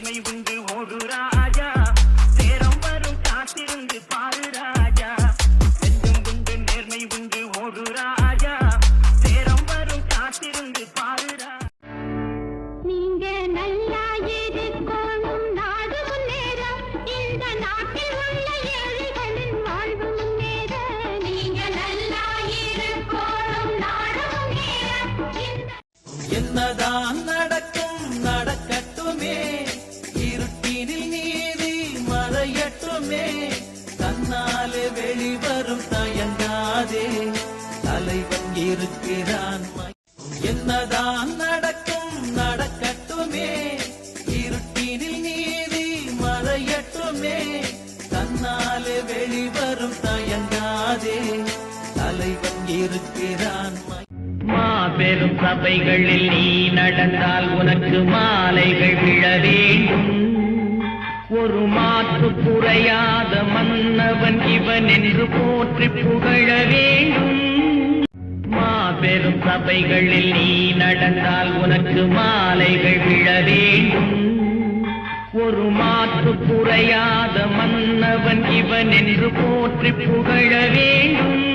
நேர்மை உண்டு ஓடு ராஜா, நேரம் வரும் காத்திருந்து பாரு ராஜா. நெஞ்சம் உண்டு நேர்மை உண்டு ஓடு ராஜா, நேரம் வரும் காத்திருந்து பாரு ராஜா. நீங்க நல்லா இருக்கணும், நாடு முன்னேற, இந்த நாட்டில் உள்ள ஏழைகளின் வாழ்வு முன்னேற. நீங்க நல்லா இருக்கணும், நாடு முன்னேற. என்னதான் நடக்கும் நடக்கட்டுமே, இருட்டினில் நீதி மறையட்டுமே, தன்னாலே வெளிவரும் தயங்காதே, தலைவன் இருக்கிறான். என்னதான் நடக்கும் நடக்கட்டுமே, இருட்டினில் நீதி மறையட்டுமே, தன்னாலே வெளிவரும் தயங்காதே, தலைவன் இருக்கிறான். மாபெரும் சபைகளில் நீ நடந்தால் உனக்கு மாலைகள் விழ வேண்டும். ஒரு மாற்று குறையாத மன்னவன் இவன் என்று போற்றி புகழ வேண்டும். மாபெரும் சபைகளில் நீ நடந்தால் உனக்கு மாலைகள் விழ வேண்டும். ஒரு மாற்று குறையாத மன்னவன் இவன் என்று போற்றி புகழ வேண்டும்.